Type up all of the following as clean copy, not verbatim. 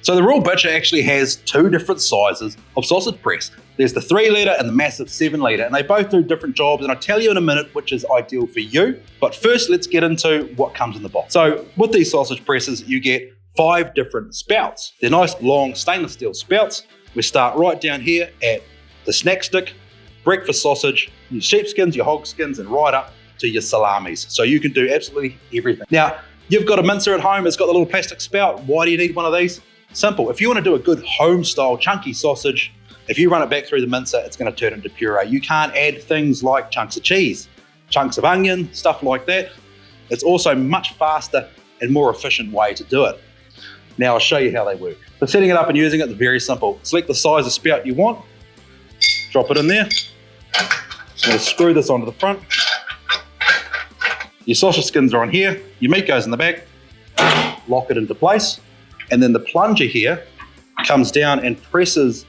So the Royal Butcher actually has two different sizes of sausage press. There's the 3 litre and the massive 7 litre, and they both do different jobs, and I'll tell you in a minute which is ideal for you. But first, let's get into what comes in the box. So with these sausage presses, you get 5 different spouts. They're nice long stainless steel spouts. We start right down here at the snack stick, breakfast sausage, your sheepskins, your hog skins, and right up to your salamis. So you can do absolutely everything. Now, you've got a mincer at home, it's got the little plastic spout. Why do you need one of these? Simple. If you want to do a good home-style chunky sausage, if you run it back through the mincer, it's going to turn into puree. You can't add things like chunks of cheese, chunks of onion, stuff like that. It's also much faster and more efficient way to do it. Now I'll show you how they work. For setting it up and using it, it's very simple. Select the size of spout you want, drop it in there. I'm going to screw this onto the front. Your sausage skins are on here, your meat goes in the back, lock it into place. And then the plunger here comes down and presses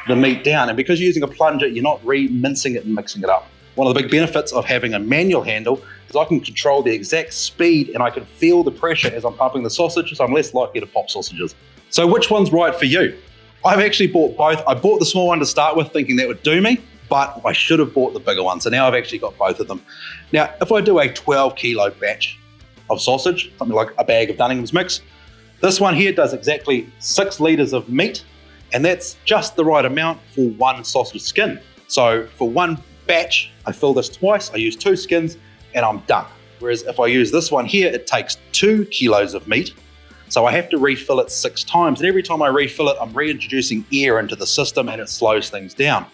the meat down. And because you're using a plunger, you're not re-mincing it and mixing it up. One of the big benefits of having a manual handle is I can control the exact speed and I can feel the pressure as I'm pumping the sausage, so I'm less likely to pop sausages. So which one's right for you? I've actually bought both. I bought the small one to start with thinking that would do me, but I should have bought the bigger one. So now I've actually got both of them. Now, if I do a 12 kilo batch of sausage, something like a bag of Dunningham's mix, this one here does exactly 6 litres of meat, and that's just the right amount for one sausage skin. So for one batch, I fill this twice, I use 2 skins, and I'm done. Whereas if I use this one here, it takes 2 kilos of meat, so I have to refill it 6 times, and every time I refill it, I'm reintroducing air into the system, and it slows things down.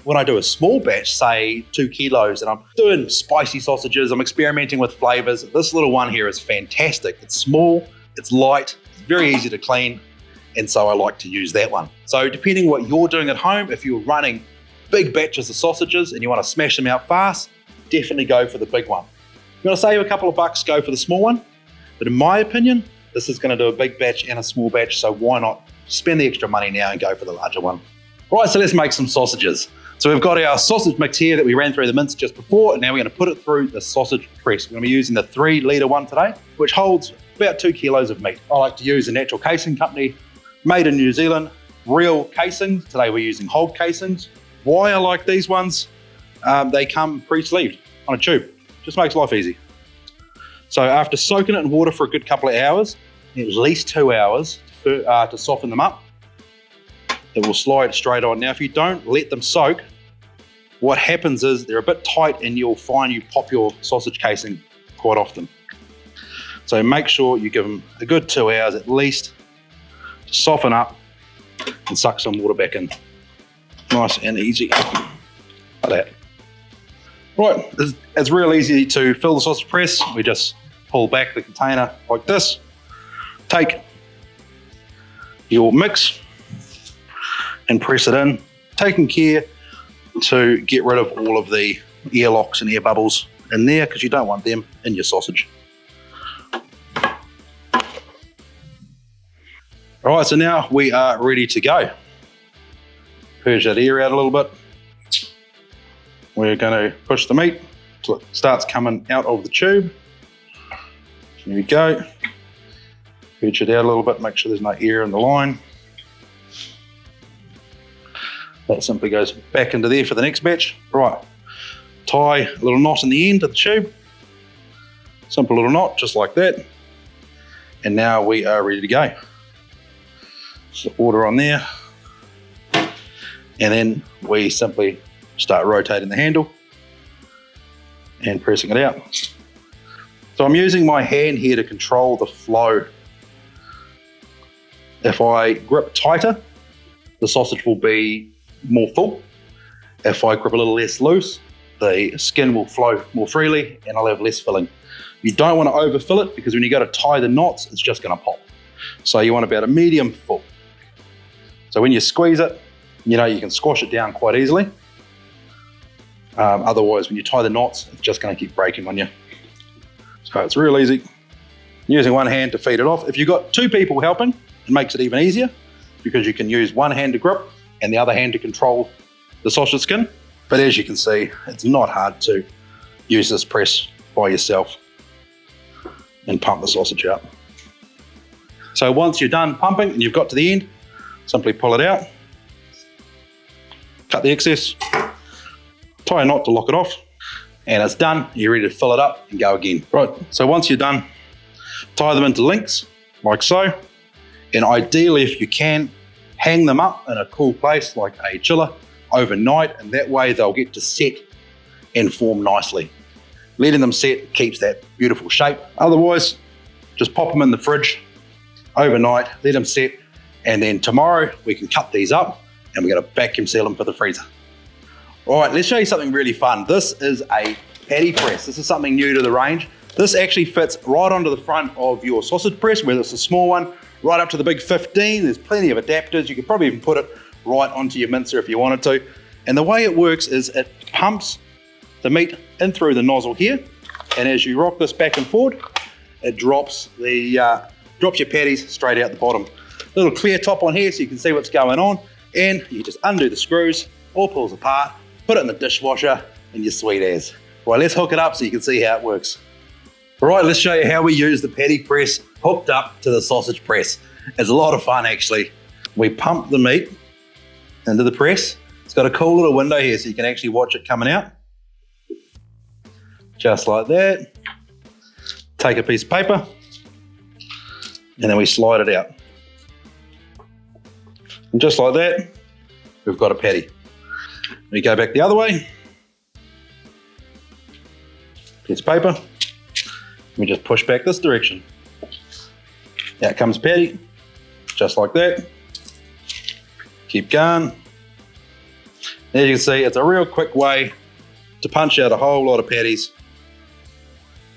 When I do a small batch, say 2 kilos, and I'm doing spicy sausages, I'm experimenting with flavors, this little one here is fantastic. It's small, it's light, it's very easy to clean, and so I like to use that one. So depending what you're doing at home, if you're running big batches of sausages and you want to smash them out fast, definitely go for the big one. If you want to save a couple of bucks, go for the small one. But in my opinion, this is going to do a big batch and a small batch, so why not spend the extra money now and go for the larger one. Right, so let's make some sausages. So we've got our sausage mix here that we ran through the mince just before, and now we're going to put it through the sausage press. We're going to be using the 3 litre one today, which holds about 2 kilos of meat. I like to use a natural casing company, made in New Zealand, real casings. Today we're using hog casings. Why I like these ones, they come pre-sleeved on a tube. Just makes life easy. So after soaking it in water for a good couple of hours, at least 2 hours to soften them up, it will slide straight on. Now if you don't let them soak, what happens is they're a bit tight and you'll find you pop your sausage casing quite often. So make sure you give them a good 2 hours at least to soften up and suck some water back in. Nice and easy, like that. Right, it's real easy to fill the sausage press. We just pull back the container like this. Take your mix and press it in, taking care to get rid of all of the air locks and air bubbles in there because you don't want them in your sausage. All right, so now we are ready to go. Purge that air out a little bit. We're going to push the meat until it starts coming out of the tube. Here we go. Purge it out a little bit, make sure there's no air in the line. That simply goes back into there for the next batch. Right, tie a little knot in the end of the tube. Simple little knot, just like that. And now we are ready to go. Just water on there. And then we simply start rotating the handle and pressing it out. So I'm using my hand here to control the flow. If I grip tighter, the sausage will be more full. If I grip a little less loose, the skin will flow more freely and I'll have less filling. You don't want to overfill it because when you go to tie the knots, it's just going to pop. So you want about a medium full. So when you squeeze it, you know you can squash it down quite easily. Otherwise, when you tie the knots, it's just going to keep breaking on you. So it's real easy. Using one hand to feed it off. If you've got 2 people helping, it makes it even easier because you can use one hand to grip and the other hand to control the sausage skin. But as you can see, it's not hard to use this press by yourself and pump the sausage out. So once you're done pumping and you've got to the end, simply pull it out, cut the excess, tie a knot to lock it off, and it's done. You're ready to fill it up and go again. Right, so once you're done, tie them into links like so, and ideally, if you can, hang them up in a cool place like a chiller overnight, and that way they'll get to set and form nicely. Letting them set keeps that beautiful shape. Otherwise, just pop them in the fridge overnight, let them set, and then tomorrow we can cut these up and we're going to vacuum seal them for the freezer. All right, let's show you something really fun. This is a patty press. This is something new to the range. This actually fits right onto the front of your sausage press, whether it's a small one, right up to the big 15. There's plenty of adapters. You could probably even put it right onto your mincer if you wanted to. And the way it works is it pumps the meat in through the nozzle here, and as you rock this back and forward, it drops your patties straight out the bottom. Little clear top on here so you can see what's going on, and you just undo the screws, all pulls apart, put it in the dishwasher, and you're sweet as. Right, let's hook it up so you can see how it works. All right, let's show you how we use the patty press hooked up to the sausage press. It's a lot of fun actually. We pump the meat into the press. It's got a cool little window here so you can actually watch it coming out. Just like that. Take a piece of paper, and then we slide it out. And just like that, we've got a patty. We go back the other way. Piece of paper. We just push back this direction. Out comes patty, just like that. Keep going. As you can see, it's a real quick way to punch out a whole lot of patties,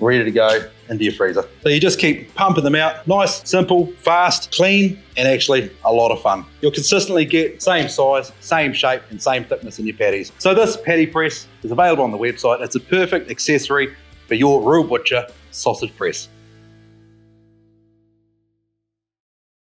ready to go into your freezer. So you just keep pumping them out. Nice, simple, fast, clean, and actually a lot of fun. You'll consistently get same size, same shape, and same thickness in your patties. So this patty press is available on the website. It's a perfect accessory for your Real Butcher sausage press.